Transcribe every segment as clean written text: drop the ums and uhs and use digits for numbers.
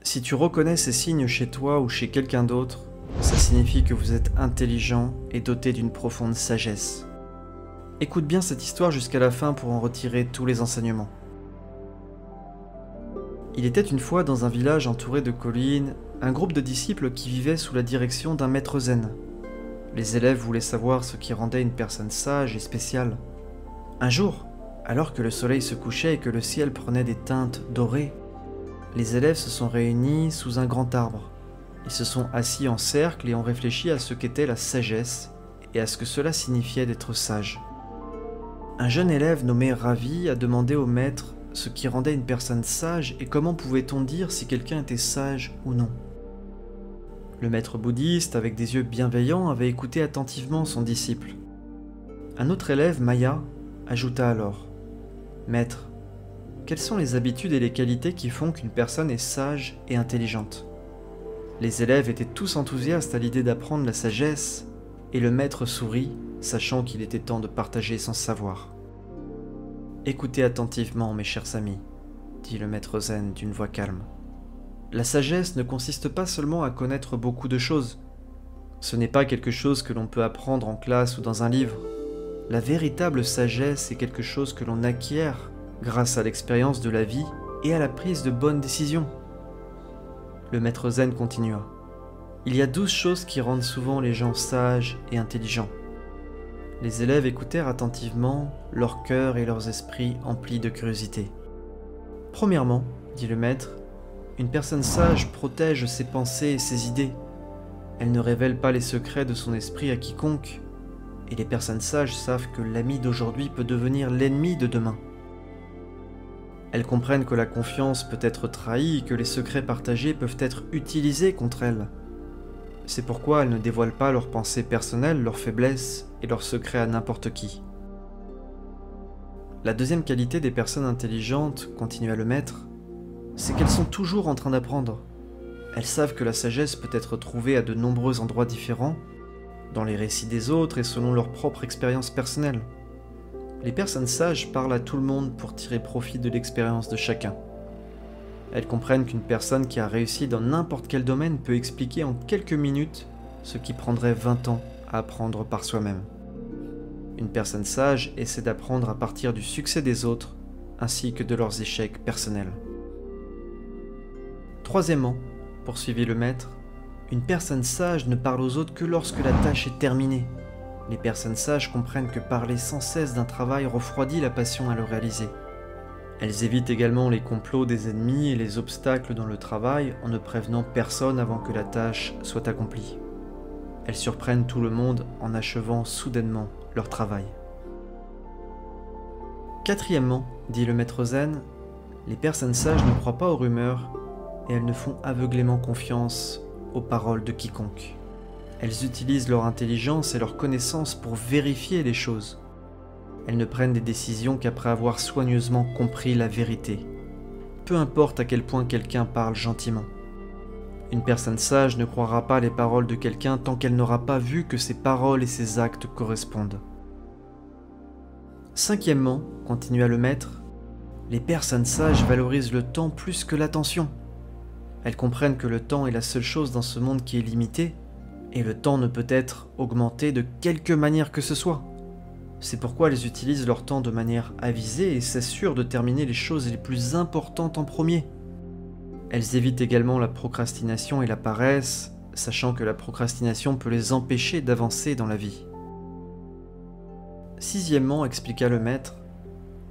Si tu reconnais ces signes chez toi ou chez quelqu'un d'autre, ça signifie que vous êtes intelligent et doté d'une profonde sagesse. Écoute bien cette histoire jusqu'à la fin pour en retirer tous les enseignements. Il était une fois dans un village entouré de collines, un groupe de disciples qui vivaient sous la direction d'un maître zen. Les élèves voulaient savoir ce qui rendait une personne sage et spéciale. Un jour, alors que le soleil se couchait et que le ciel prenait des teintes dorées, les élèves se sont réunis sous un grand arbre. Ils se sont assis en cercle et ont réfléchi à ce qu'était la sagesse et à ce que cela signifiait d'être sage. Un jeune élève nommé Ravi a demandé au maître ce qui rendait une personne sage et comment pouvait-on dire si quelqu'un était sage ou non. Le maître bouddhiste, avec des yeux bienveillants, avait écouté attentivement son disciple. Un autre élève, Maya, ajouta alors « Maître, quelles sont les habitudes et les qualités qui font qu'une personne est sage et intelligente ?» Les élèves étaient tous enthousiastes à l'idée d'apprendre la sagesse, et le maître sourit, sachant qu'il était temps de partager son savoir. « Écoutez attentivement, mes chers amis, » dit le maître zen d'une voix calme. « La sagesse ne consiste pas seulement à connaître beaucoup de choses. Ce n'est pas quelque chose que l'on peut apprendre en classe ou dans un livre. La véritable sagesse est quelque chose que l'on acquiert grâce à l'expérience de la vie et à la prise de bonnes décisions. » Le maître zen continua. « Il y a 12 choses qui rendent souvent les gens sages et intelligents. » Les élèves écoutèrent attentivement, leur cœur et leurs esprits emplis de curiosité. « Premièrement, dit le maître, une personne sage protège ses pensées et ses idées. Elle ne révèle pas les secrets de son esprit à quiconque, et les personnes sages savent que l'ami d'aujourd'hui peut devenir l'ennemi de demain. Elles comprennent que la confiance peut être trahie et que les secrets partagés peuvent être utilisés contre elles. C'est pourquoi elles ne dévoilent pas leurs pensées personnelles, leurs faiblesses et leurs secrets à n'importe qui. La deuxième qualité des personnes intelligentes, continua le maître, c'est qu'elles sont toujours en train d'apprendre. Elles savent que la sagesse peut être trouvée à de nombreux endroits différents, dans les récits des autres et selon leur propre expérience personnelle. Les personnes sages parlent à tout le monde pour tirer profit de l'expérience de chacun. Elles comprennent qu'une personne qui a réussi dans n'importe quel domaine peut expliquer en quelques minutes ce qui prendrait 20 ans à apprendre par soi-même. Une personne sage essaie d'apprendre à partir du succès des autres, ainsi que de leurs échecs personnels. Troisièmement, poursuivit le maître, une personne sage ne parle aux autres que lorsque la tâche est terminée. Les personnes sages comprennent que parler sans cesse d'un travail refroidit la passion à le réaliser. Elles évitent également les complots des ennemis et les obstacles dans le travail en ne prévenant personne avant que la tâche soit accomplie. Elles surprennent tout le monde en achevant soudainement leur travail. Quatrièmement, dit le maître zen, les personnes sages ne croient pas aux rumeurs et elles ne font aveuglément confiance aux paroles de quiconque. Elles utilisent leur intelligence et leur connaissance pour vérifier les choses. Elles ne prennent des décisions qu'après avoir soigneusement compris la vérité. Peu importe à quel point quelqu'un parle gentiment. Une personne sage ne croira pas les paroles de quelqu'un tant qu'elle n'aura pas vu que ses paroles et ses actes correspondent. Cinquièmement, continua le maître, les personnes sages valorisent le temps plus que l'attention. Elles comprennent que le temps est la seule chose dans ce monde qui est limité, et le temps ne peut être augmenté de quelque manière que ce soit. C'est pourquoi elles utilisent leur temps de manière avisée et s'assurent de terminer les choses les plus importantes en premier. Elles évitent également la procrastination et la paresse, sachant que la procrastination peut les empêcher d'avancer dans la vie. Sixièmement, expliqua le maître,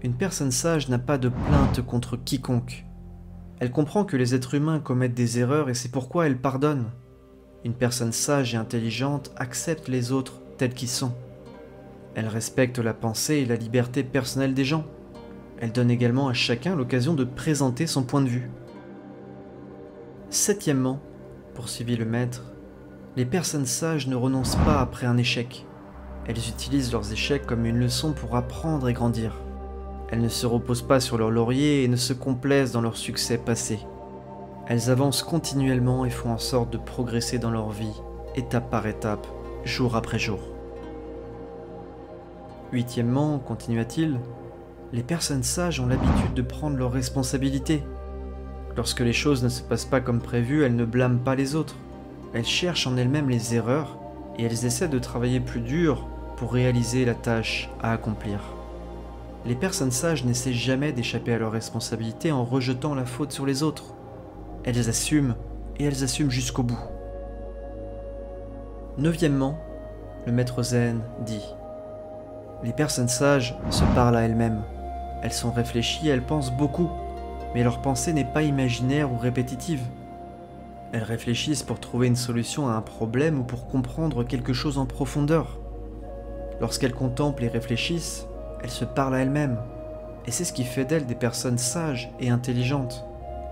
une personne sage n'a pas de plainte contre quiconque. Elle comprend que les êtres humains commettent des erreurs et c'est pourquoi elle pardonne. Une personne sage et intelligente accepte les autres tels qu'ils sont. Elle respecte la pensée et la liberté personnelle des gens. Elle donne également à chacun l'occasion de présenter son point de vue. Septièmement, poursuivit le maître, les personnes sages ne renoncent pas après un échec. Elles utilisent leurs échecs comme une leçon pour apprendre et grandir. Elles ne se reposent pas sur leurs lauriers et ne se complaisent dans leur succès passé. Elles avancent continuellement et font en sorte de progresser dans leur vie, étape par étape, jour après jour. Huitièmement, continua-t-il, les personnes sages ont l'habitude de prendre leurs responsabilités. Lorsque les choses ne se passent pas comme prévu, elles ne blâment pas les autres. Elles cherchent en elles-mêmes les erreurs et elles essaient de travailler plus dur pour réaliser la tâche à accomplir. Les personnes sages n'essaient jamais d'échapper à leurs responsabilités en rejetant la faute sur les autres. Elles assument et elles assument jusqu'au bout. Neuvièmement, le maître zen dit: les personnes sages se parlent à elles-mêmes. Elles sont réfléchies, elles pensent beaucoup, mais leur pensée n'est pas imaginaire ou répétitive. Elles réfléchissent pour trouver une solution à un problème ou pour comprendre quelque chose en profondeur. Lorsqu'elles contemplent et réfléchissent, elles se parlent à elles-mêmes. Et c'est ce qui fait d'elles des personnes sages et intelligentes,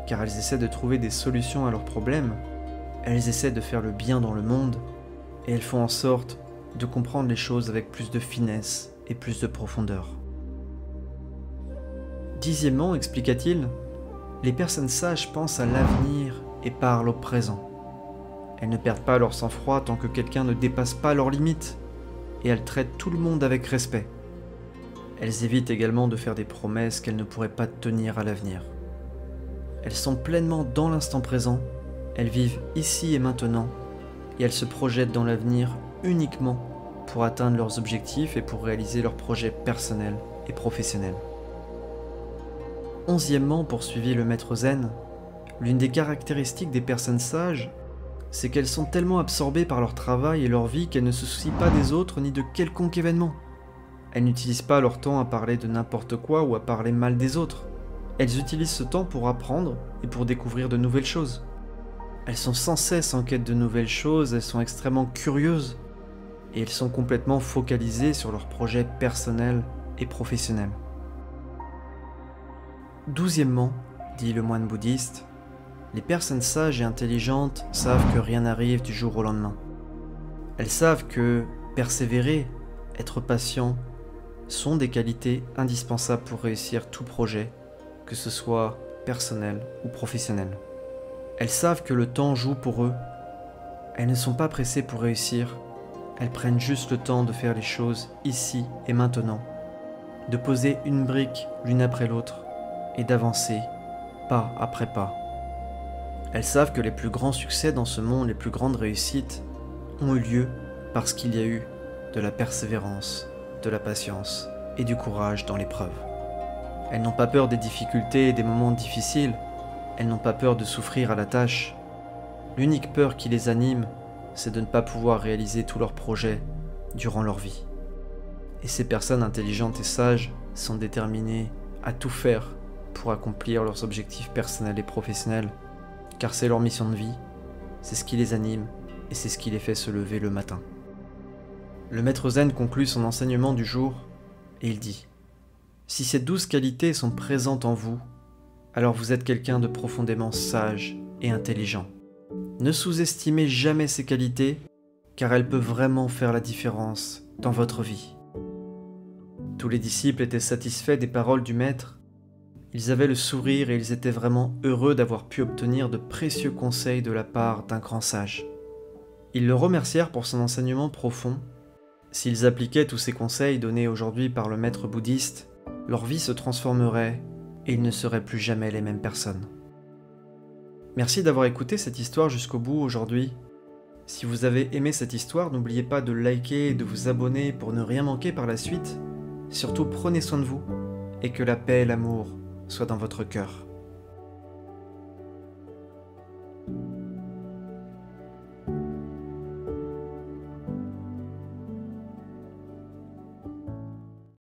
car elles essaient de trouver des solutions à leurs problèmes, elles essaient de faire le bien dans le monde, et elles font en sorte de comprendre les choses avec plus de finesse et plus de profondeur. Dixièmement, expliqua-t-il, les personnes sages pensent à l'avenir et parlent au présent. Elles ne perdent pas leur sang-froid tant que quelqu'un ne dépasse pas leurs limites, et elles traitent tout le monde avec respect. Elles évitent également de faire des promesses qu'elles ne pourraient pas tenir à l'avenir. Elles sont pleinement dans l'instant présent, elles vivent ici et maintenant, et elles se projettent dans l'avenir uniquement pour atteindre leurs objectifs et pour réaliser leurs projets personnels et professionnels. Onzièmement, poursuivit le maître zen, l'une des caractéristiques des personnes sages, c'est qu'elles sont tellement absorbées par leur travail et leur vie qu'elles ne se soucient pas des autres ni de quelconque événement. Elles n'utilisent pas leur temps à parler de n'importe quoi ou à parler mal des autres. Elles utilisent ce temps pour apprendre et pour découvrir de nouvelles choses. Elles sont sans cesse en quête de nouvelles choses, elles sont extrêmement curieuses et elles sont complètement focalisées sur leurs projets personnels et professionnels. Douzièmement, dit le moine bouddhiste, les personnes sages et intelligentes savent que rien n'arrive du jour au lendemain. Elles savent que persévérer, être patient, sont des qualités indispensables pour réussir tout projet, que ce soit personnel ou professionnel. Elles savent que le temps joue pour eux. Elles ne sont pas pressées pour réussir. Elles prennent juste le temps de faire les choses ici et maintenant, de poser une brique l'une après l'autre et d'avancer pas après pas. Elles savent que les plus grands succès dans ce monde, les plus grandes réussites, ont eu lieu parce qu'il y a eu de la persévérance, de la patience et du courage dans l'épreuve. Elles n'ont pas peur des difficultés et des moments difficiles. Elles n'ont pas peur de souffrir à la tâche. L'unique peur qui les anime, c'est de ne pas pouvoir réaliser tous leurs projets durant leur vie. Et ces personnes intelligentes et sages sont déterminées à tout faire pour accomplir leurs objectifs personnels et professionnels, car c'est leur mission de vie, c'est ce qui les anime et c'est ce qui les fait se lever le matin. Le maître zen conclut son enseignement du jour et il dit: si ces 12 qualités sont présentes en vous, alors vous êtes quelqu'un de profondément sage et intelligent. Ne sous-estimez jamais ces qualités, car elles peuvent vraiment faire la différence dans votre vie. Tous les disciples étaient satisfaits des paroles du maître. Ils avaient le sourire et ils étaient vraiment heureux d'avoir pu obtenir de précieux conseils de la part d'un grand sage. Ils le remercièrent pour son enseignement profond. S'ils appliquaient tous ces conseils donnés aujourd'hui par le maître bouddhiste, leur vie se transformerait et ils ne seraient plus jamais les mêmes personnes. Merci d'avoir écouté cette histoire jusqu'au bout aujourd'hui. Si vous avez aimé cette histoire, n'oubliez pas de liker et de vous abonner pour ne rien manquer par la suite. Surtout prenez soin de vous et que la paix et l'amour soient dans votre cœur.